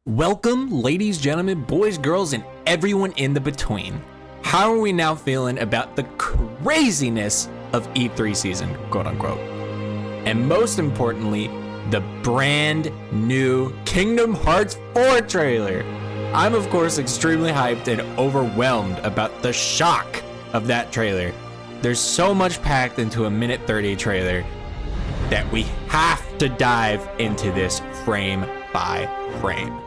Welcome, ladies, gentlemen, boys, girls, and everyone in the between. How are we now feeling about the craziness of E3 season, quote unquote? And most importantly, the brand new Kingdom Hearts 4 trailer. I'm of course extremely hyped and overwhelmed about the shock of that trailer. There's so much packed into a minute 30 trailer that we have to dive into this frame by frame.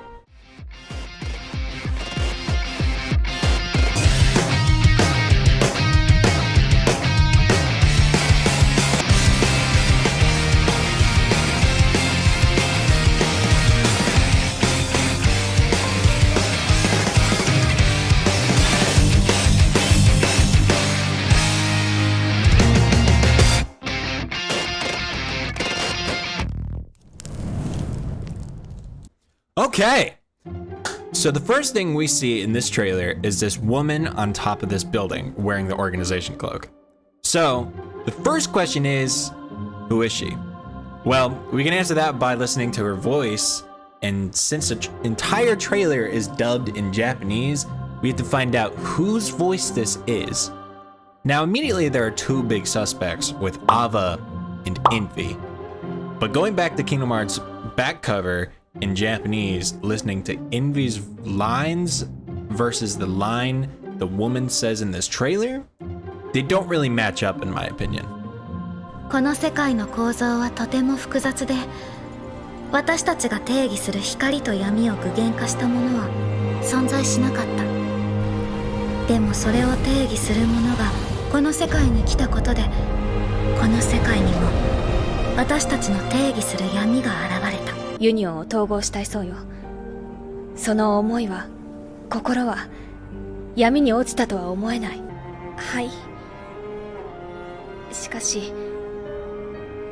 Okay, so the first thing we see in this trailer is this woman on top of this building wearing the organization cloak. So the first question is, who is she? Well, we can answer that by listening to her voice, and since the entire trailer is dubbed in Japanese, we have to find out whose voice this is. Now immediately there are two big suspects with Ava and Envy, but going back to Kingdom Hearts back cover, in Japanese, listening to Envy's lines versus the line the woman says in this trailer, they don't really match up in my opinion. この世界の構造はとても複雑で、私たちが定義する光と闇を具現化したものは存在しなかった。でもそれを定義するものがこの世界に来たことで、この世界にも私たちの定義する闇が現れた。ユニオンを統合したいそうよ。その思いは、心は闇に落ちたとは思えない。はい。しかし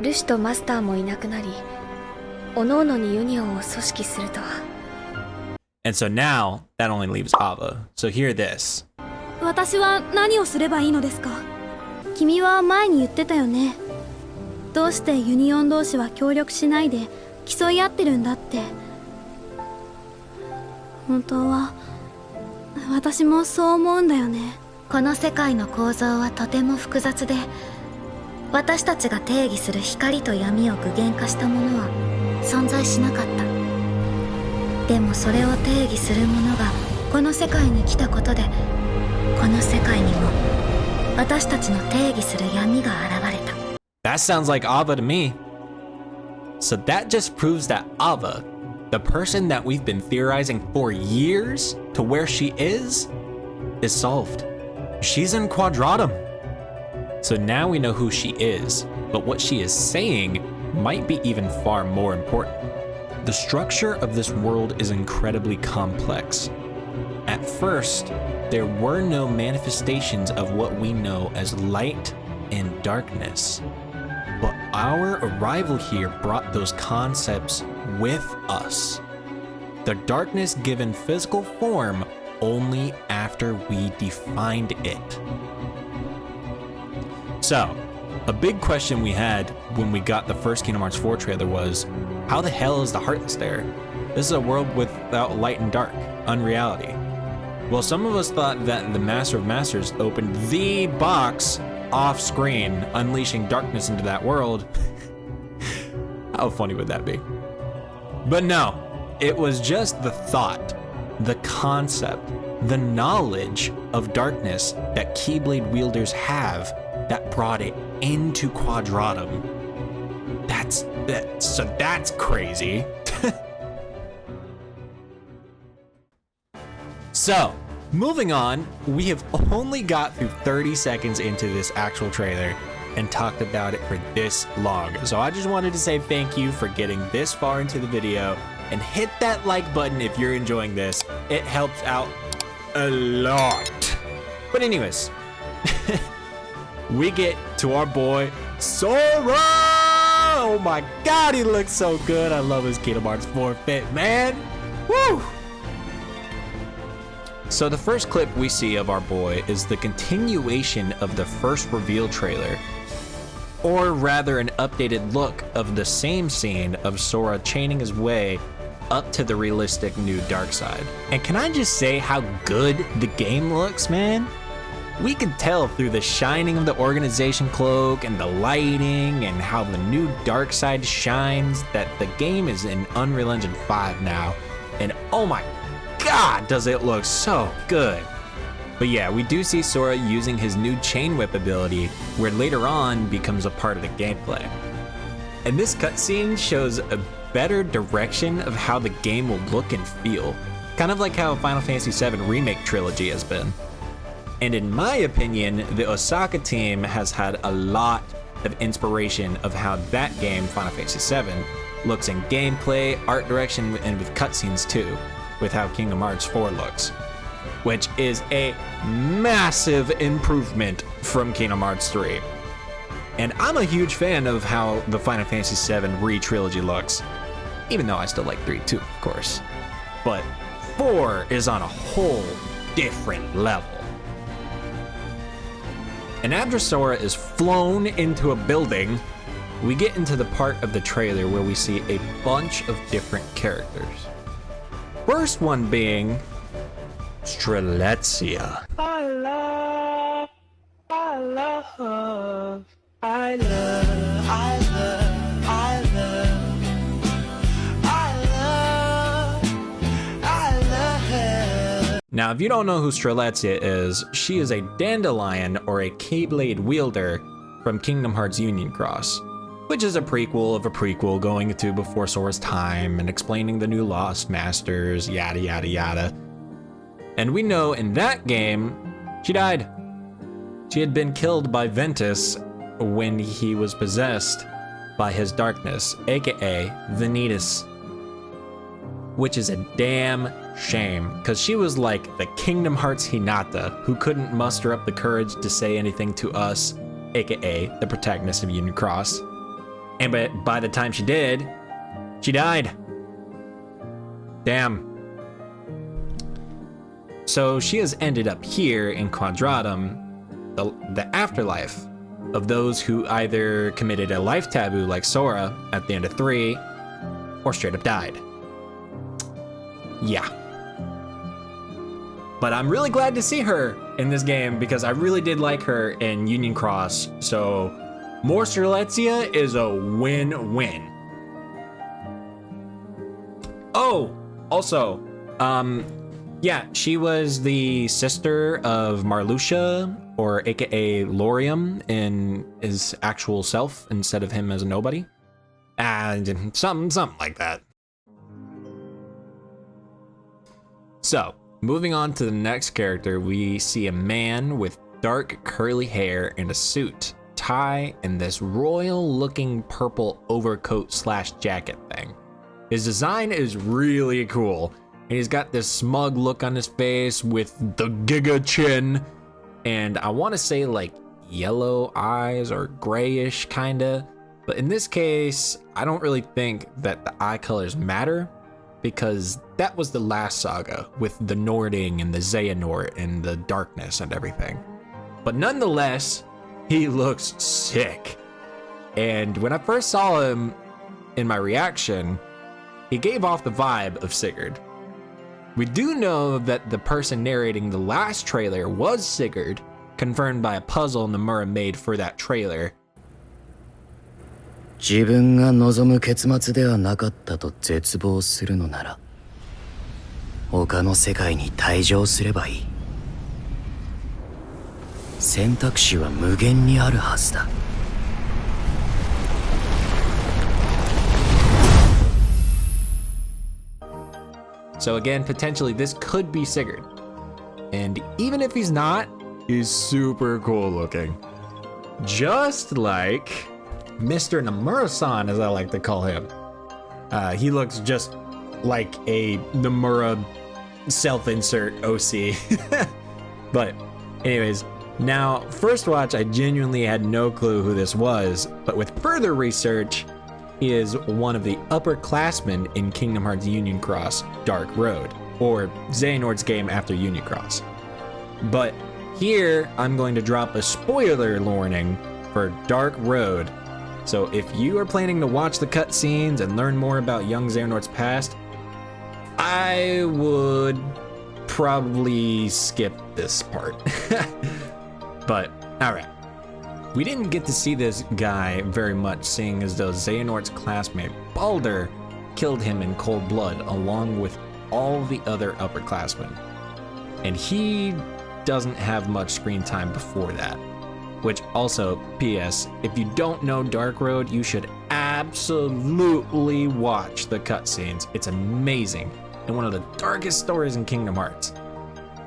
ルシュとマスターもいなくなり、各々にユニオンを組織するとは。And so now that only leaves Ava. So hear this. 私は何をすればいいのですか？君は前に言ってたよね。どうしてユニオン同士は協力しないで競い合ってるんだって。本当は私もそう思うんだよね。この世界の構造はとても複雑で、私たちが定義する光と闇を具現化したものは存在しなかった。でもそれを定義するものがこの世界に来たことで、この世界にも私たちの定義する闇が現れた。 That sounds like Ava to me. So that just proves that Ava, the person that we've been theorizing for years to where she is solved. She's in Quadratum. So now we know who she is, but what she is saying might be even far more important. The structure of this world is incredibly complex. At first, there were no manifestations of what we know as light and darkness. But our arrival here brought those concepts with us. The darkness given physical form only after we defined it. So, a big question we had when we got the first Kingdom Hearts 4 trailer was, how the hell is the Heartless there? This is a world without light and dark, unreality. Well, some of us thought that the Master of Masters opened the box off screen, unleashing darkness into that world. How funny would that be? But no, it was just the thought, the concept, the knowledge of darkness that Keyblade wielders have that brought it into Quadratum. That's crazy. So, moving on, we have only got through 30 seconds into this actual trailer and talked about it for this long. So I just wanted to say thank you for getting this far into the video and hit that like button if you're enjoying this. It helps out a lot. But anyways, we get to our boy Sora! Oh my god, he looks so good. I love his Kingdom Hearts 4 fit, man. Woo! So the first clip we see of our boy is the continuation of the first reveal trailer, or rather an updated look of the same scene of Sora chaining his way up to the realistic new dark side. And can I just say how good the game looks, man? We can tell through the shining of the organization cloak and the lighting and how the new dark side shines that the game is in Unreal Engine 5 now. And oh my god, does it look so good. But yeah, we do see Sora using his new chain whip ability, where later on becomes a part of the gameplay. And this cutscene shows a better direction of how the game will look and feel, kind of like how Final Fantasy VII Remake Trilogy has been. And in my opinion, the Osaka team has had a lot of inspiration of how that game, Final Fantasy VII, looks in gameplay, art direction, and with cutscenes too, with how Kingdom Hearts 4 looks, which is a massive improvement from Kingdom Hearts 3. And I'm a huge fan of how the Final Fantasy VII re-trilogy looks, even though I still like 3 too, of course. But 4 is on a whole different level. And after Sora is flown into a building, we get into the part of the trailer where we see a bunch of different characters. First one being Strelitzia. Now, if you don't know who Strelitzia is, she is a dandelion or a Keyblade wielder from Kingdom Hearts Union Cross, which is a prequel of a prequel going to before Sora's time and explaining the new Lost Masters, yada yada yada. And we know in that game, she died. She had been killed by Ventus when he was possessed by his darkness, aka Vanitas, which is a damn shame, because she was like the Kingdom Hearts Hinata, who couldn't muster up the courage to say anything to us, aka the protagonist of Union Cross. And by the time she did, she died. Damn. So she has ended up here in Quadratum, the afterlife of those who either committed a life taboo like Sora at the end of 3, or straight up died. Yeah. But I'm really glad to see her in this game because I really did like her in Union Cross. So more Strelitzia is a win-win. Oh, also, yeah, she was the sister of Marluxia, or aka Laurium in his actual self instead of him as a nobody. And something like that. So, moving on to the next character, we see a man with dark curly hair and a suit, tie, and this royal-looking purple overcoat slash jacket thing. His design is really cool, and he's got this smug look on his face with the giga chin, and I want to say like yellow eyes or grayish kinda, but in this case, I don't really think that the eye colors matter, because that was the last saga with the Nording and the Xehanort and the darkness and everything. But nonetheless, he looks sick. And when I first saw him in my reaction, he gave off the vibe of Sigurd. We do know that the person narrating the last trailer was Sigurd, confirmed by a puzzle Nomura made for that trailer. 自分が望む結末ではなかったと絶望するのなら他の世界に退場すればいい。選択肢は無限にあるはずだ。So again, potentially this could be Sigurd. And even if he's not, he's super cool looking. Just like Mr. Nomura-san, as I like to call him. He looks just like a Nomura self-insert OC. But anyways, now first watch I genuinely had no clue who this was, but with further research, he is one of the upperclassmen in Kingdom Hearts Union Cross Dark Road, or Xehanort's game after Union Cross. But here I'm going to drop a spoiler warning for Dark Road. So if you are planning to watch the cutscenes and learn more about young Xehanort's past, I would probably skip this part. But, alright. We didn't get to see this guy very much, seeing as though Xehanort's classmate, Balder, killed him in cold blood, along with all the other upperclassmen. And he doesn't have much screen time before that. Which also, P.S., if you don't know Dark Road, you should absolutely watch the cutscenes. It's amazing, and one of the darkest stories in Kingdom Hearts.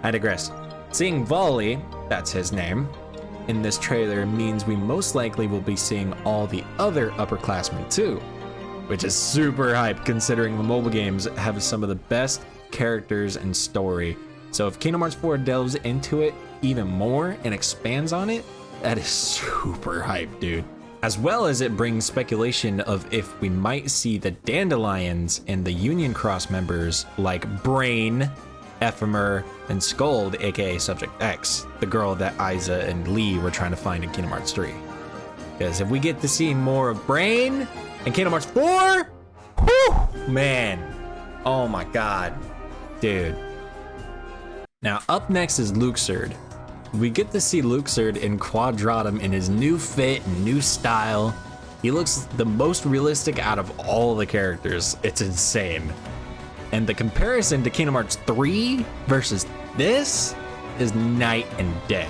I digress. Seeing Volley, that's his name, in this trailer means we most likely will be seeing all the other upperclassmen too, which is super hype considering the mobile games have some of the best characters and story. So if Kingdom Hearts 4 delves into it even more and expands on it, that is super hype, dude. As well as it brings speculation of if we might see the Dandelions and the Union Cross members like Brain, Ephemer, and Scold, aka Subject X, the girl that Isa and Lee were trying to find in Kingdom Hearts 3. Because if we get to see more of Brain in Kingdom Hearts 4, whew, man, oh my god, dude. Now up next is Luxord. We get to see Luxord in Quadratum in his new fit and new style. He looks the most realistic out of all the characters. It's insane. And the comparison to Kingdom Hearts 3 versus this is night and day.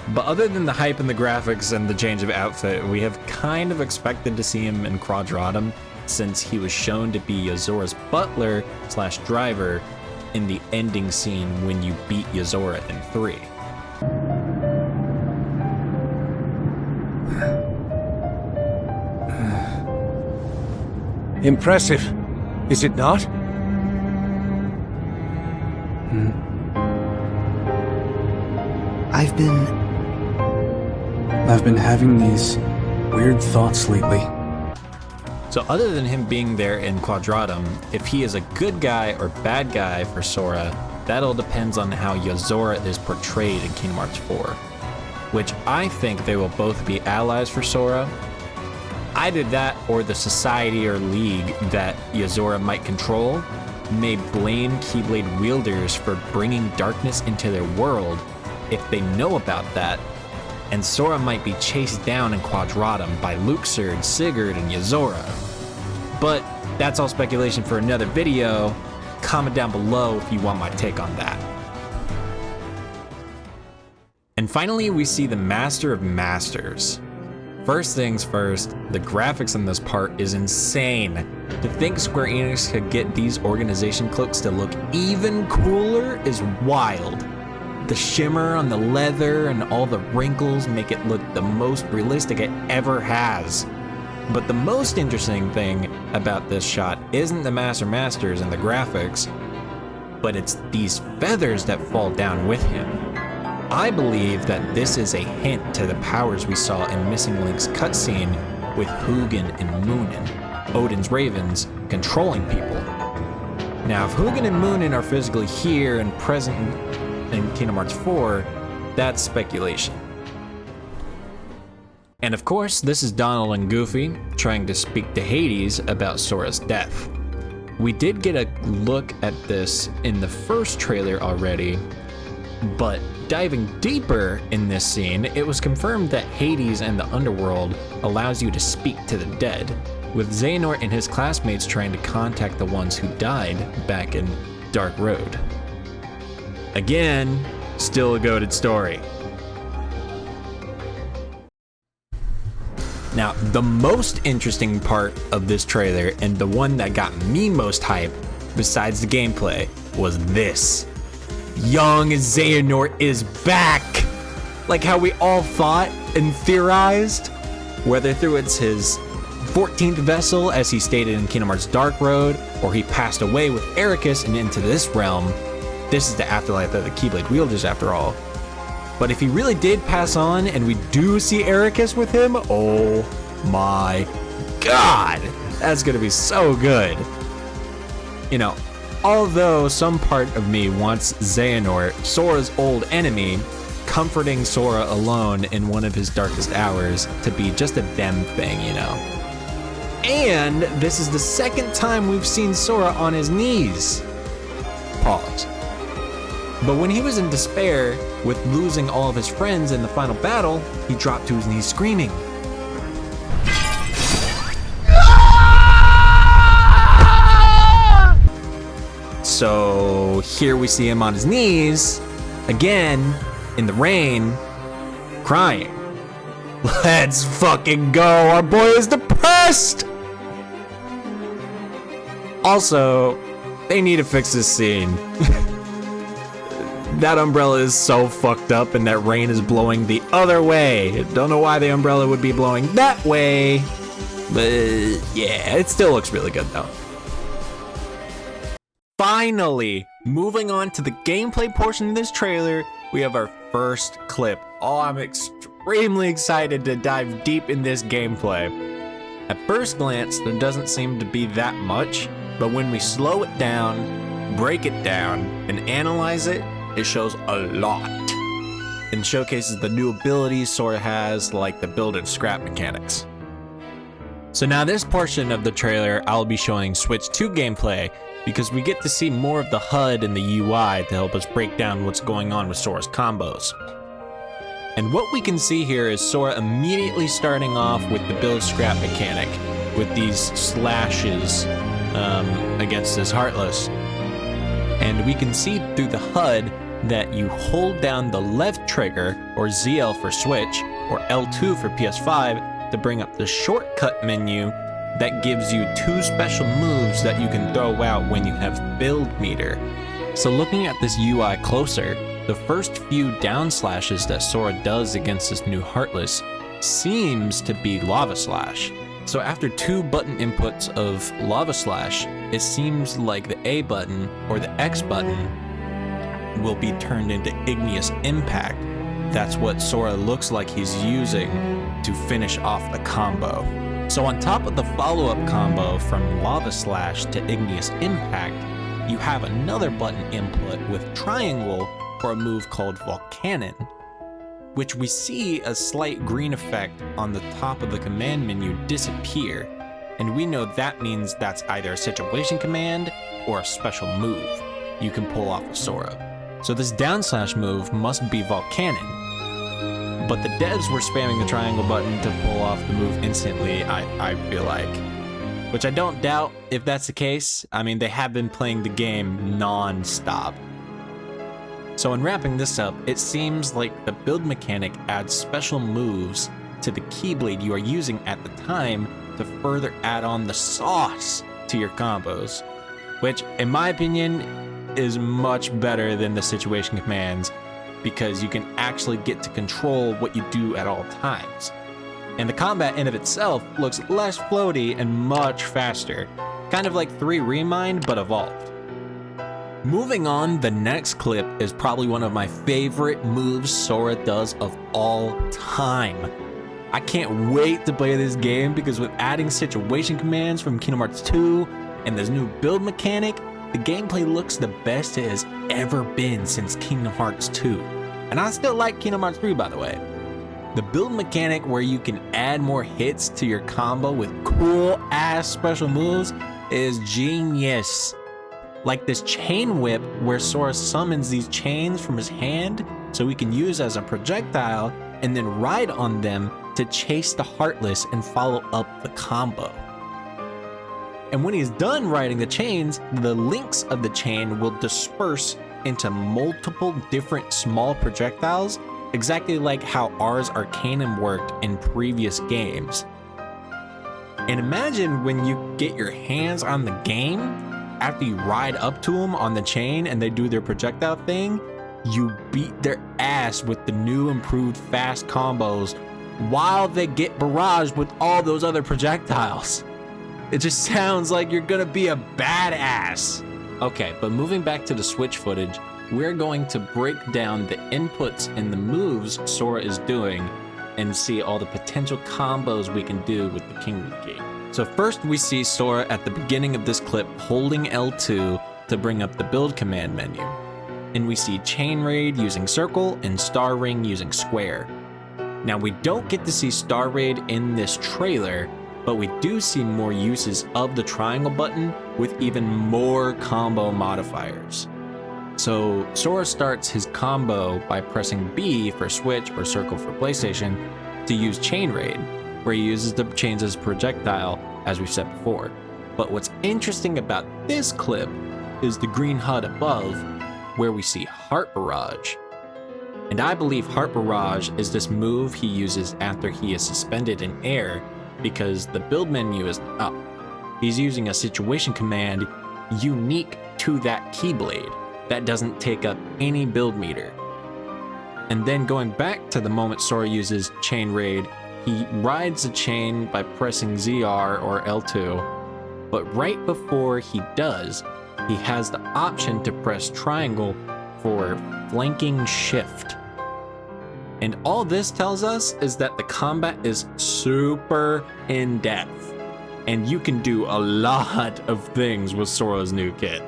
But other than the hype and the graphics and the change of outfit, we have kind of expected to see him in Quadratum since he was shown to be Yozora's butler / driver in the ending scene when you beat Yozora in 3. Impressive, is it not? I've been having these weird thoughts lately. So other than him being there in Quadratum, if he is a good guy or bad guy for Sora, that all depends on how Yozora is portrayed in Kingdom Hearts 4, which I think they will both be allies for Sora. Either that or the society or league that Yozora might control may blame Keyblade wielders for bringing darkness into their world if they know about that, and Sora might be chased down in Quadratum by Luxord, Sigurd, and Yozora. But that's all speculation for another video. Comment down below if you want my take on that. And finally, we see the Master of Masters. First things first, the graphics in this part is insane. To think Square Enix could get these organization cloaks to look even cooler is wild. The shimmer on the leather and all the wrinkles make it look the most realistic it ever has. But the most interesting thing about this shot isn't the Masters and the graphics, but it's these feathers that fall down with him. I believe that this is a hint to the powers we saw in Missing Link's cutscene with Hugin and Moonin, Odin's ravens, controlling people. Now, if Hugin and Moonin are physically here and present in Kingdom Hearts 4, that's speculation. And of course, this is Donald and Goofy trying to speak to Hades about Sora's death. We did get a look at this in the first trailer already, but diving deeper in this scene, it was confirmed that Hades and the Underworld allows you to speak to the dead, with Xehanort and his classmates trying to contact the ones who died back in Dark Road. Again, still a goated story. Now, the most interesting part of this trailer, and the one that got me most hyped, besides the gameplay, was this. Young Xehanort is back! Like how we all thought and theorized, whether through it's his 14th vessel, as he stated in Kingdom Hearts Dark Road, or he passed away with Ericus and into this realm. This is the afterlife of the Keyblade wielders after all. But if he really did pass on and we do see Ericus with him, oh my god, that's gonna be so good. You know, although some part of me wants Xehanort, Sora's old enemy, comforting Sora alone in one of his darkest hours to be just a them thing, you know. And this is the second time we've seen Sora on his knees. pause. But when he was in despair with losing all of his friends in the final battle, he dropped to his knees screaming. So here we see him on his knees, again, in the rain, crying. Let's fucking go, our boy is depressed! Also, they need to fix this scene. That umbrella is so fucked up and that rain is blowing the other way. Don't know why the umbrella would be blowing that way, but yeah, it still looks really good though. Finally, moving on to the gameplay portion of this trailer, we have our first clip. Oh, I'm extremely excited to dive deep in this gameplay. At first glance, there doesn't seem to be that much, but when we slow it down, break it down, and analyze it, it shows a lot. And showcases the new abilities Sora has, like the build and scrap mechanics. So now this portion of the trailer, I'll be showing Switch 2 gameplay, because we get to see more of the HUD and the UI to help us break down what's going on with Sora's combos. And what we can see here is Sora immediately starting off with the build scrap mechanic, with these slashes against his Heartless. And we can see through the HUD that you hold down the left trigger, or ZL for Switch, or L2 for PS5, to bring up the shortcut menu that gives you 2 special moves that you can throw out when you have build meter. So looking at this UI closer, the first few down slashes that Sora does against this new Heartless seems to be Lava Slash. So after 2 button inputs of Lava Slash, it seems like the A button or the X button will be turned into Igneous Impact. That's what Sora looks like he's using to finish off the combo. So on top of the follow-up combo from Lava Slash to Igneous Impact, you have another button input with triangle for a move called Volcanon, which we see a slight green effect on the top of the command menu disappear, and we know that means that's either a situation command or a special move you can pull off of Sora. So this down slash move must be Volcanon. But the devs were spamming the triangle button to pull off the move instantly, I feel like. Which I don't doubt if that's the case. I mean, they have been playing the game non-stop. So in wrapping this up, it seems like the build mechanic adds special moves to the Keyblade you are using at the time to further add on the sauce to your combos. Which, in my opinion, is much better than the situation commands, because you can actually get to control what you do at all times. And the combat in of itself looks less floaty and much faster, kind of like 3 Remind but evolved. Moving on, the next clip is probably one of my favorite moves Sora does of all time. I can't wait to play this game because with adding situation commands from Kingdom Hearts 2 and this new build mechanic, the gameplay looks the best it has ever been since Kingdom Hearts 2. And I still like Kingdom Hearts 3, by the way. The build mechanic where you can add more hits to your combo with cool ass special moves is genius. Like this chain whip where Sora summons these chains from his hand so he can use as a projectile and then ride on them to chase the Heartless and follow up the combo. And when he's done riding the chains, the links of the chain will disperse into multiple different small projectiles, exactly like how Ars Arcanum worked in previous games. And imagine when you get your hands on the game, after you ride up to them on the chain and they do their projectile thing, you beat their ass with the new improved fast combos while they get barraged with all those other projectiles. It just sounds like you're gonna be a badass. Okay, but moving back to the Switch footage, we're going to break down the inputs and the moves Sora is doing and see all the potential combos we can do with the Kingdom Key. So first we see Sora at the beginning of this clip holding L2 to bring up the build command menu. And we see Chain Raid using circle and Star Ring using square. Now we don't get to see Star Raid in this trailer, but we do see more uses of the triangle button with even more combo modifiers. So Sora starts his combo by pressing B for Switch or circle for PlayStation to use Chain Raid, where he uses the chains as a projectile, as we've said before. But what's interesting about this clip is the green HUD above, where we see Heart Barrage. And I believe Heart Barrage is this move he uses after he is suspended in air, because the build menu is up. He's using a situation command unique to that Keyblade that doesn't take up any build meter. And then going back to the moment Sora uses Chain Raid, he rides the chain by pressing ZR or L2, but right before he does, he has the option to press triangle for flanking shift. And all this tells us is that the combat is super in-depth, and you can do a lot of things with Sora's new kit.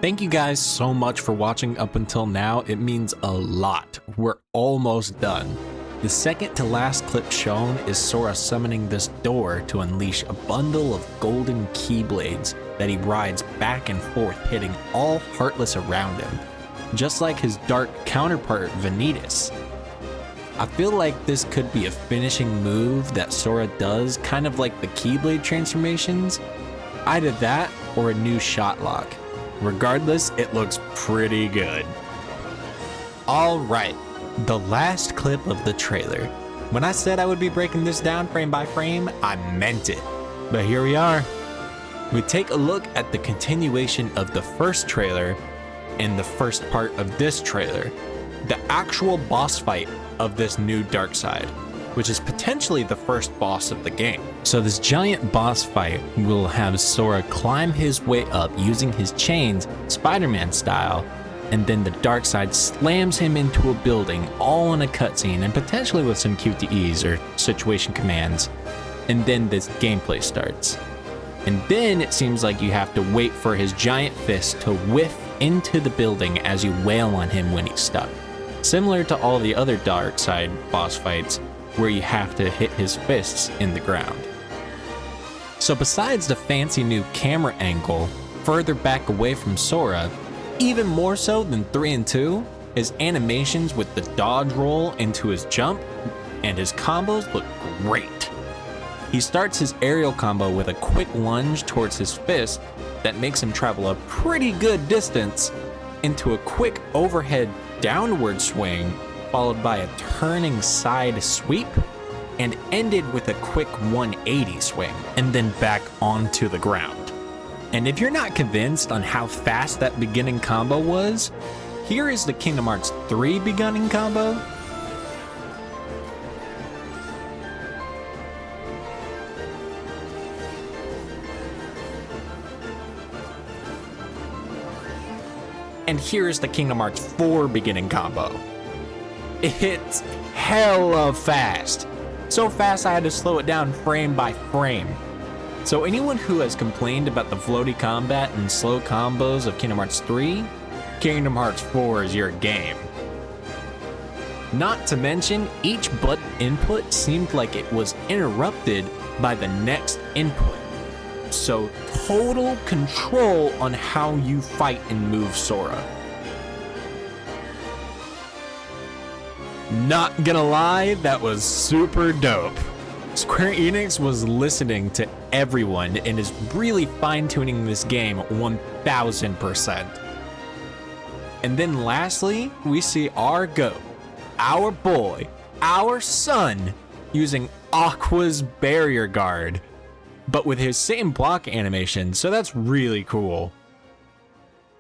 Thank you guys so much for watching up until now. It means a lot. We're almost done. The second to last clip shown is Sora summoning this door to unleash a bundle of golden Keyblades that he rides back and forth, hitting all Heartless around him, just like his dark counterpart Vanitas. I feel like this could be a finishing move that Sora does, kind of like the Keyblade transformations. Either that or a new shot lock. Regardless, it looks pretty good. Alright, the last clip of the trailer. When I said I would be breaking this down frame by frame, I meant it. But here we are. We take a look at the continuation of the first trailer and the first part of this trailer. The actual boss fight of this new dark side, which is potentially the first boss of the game. So this giant boss fight will have Sora climb his way up using his chains, Spider-Man style, and then the dark side slams him into a building, all in a cutscene and potentially with some QTEs or situation commands. And then this gameplay starts. And then it seems like you have to wait for his giant fist to whiff into the building as you wail on him when he's stuck. Similar to all the other dark side boss fights, where you have to hit his fists in the ground. So besides the fancy new camera angle, further back away from Sora, even more so than 3 and 2, his animations with the dodge roll into his jump and his combos look great. He starts his aerial combo with a quick lunge towards his fist that makes him travel a pretty good distance into a quick overhead downward swing, followed by a turning side sweep, and ended with a quick 180 swing, and then back onto the ground. And if you're not convinced on how fast that beginning combo was, here is the Kingdom Hearts 3 beginning combo. And here's the Kingdom Hearts 4 beginning combo. It's hella fast. So fast I had to slow it down frame by frame. So anyone who has complained about the floaty combat and slow combos of Kingdom Hearts 3, Kingdom Hearts 4 is your game. Not to mention, each button input seemed like it was interrupted by the next input. So total control on how you fight and move Sora. Not gonna lie, that was super dope. Square Enix was listening to everyone and is really fine-tuning this game 1000%. And then lastly, we see our GOAT, our boy, our son, using Aqua's barrier guard, but with his same block animation, so that's really cool.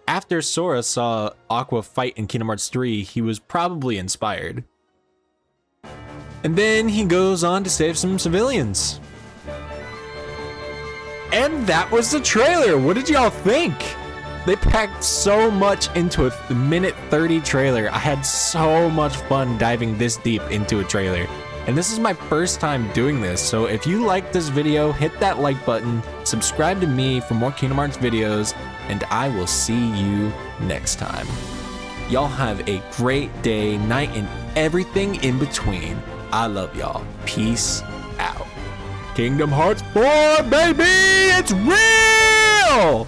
After Sora saw Aqua fight in Kingdom Hearts 3, he was probably inspired. And then he goes on to save some civilians. And that was the trailer. What did y'all think? They packed so much into a minute 30 trailer. I had so much fun diving this deep into a trailer. And this is my first time doing this, so if you liked this video, hit that like button, subscribe to me for more Kingdom Hearts videos, and I will see you next time. Y'all have a great day, night, and everything in between. I love y'all. Peace out. Kingdom Hearts 4, baby! It's real!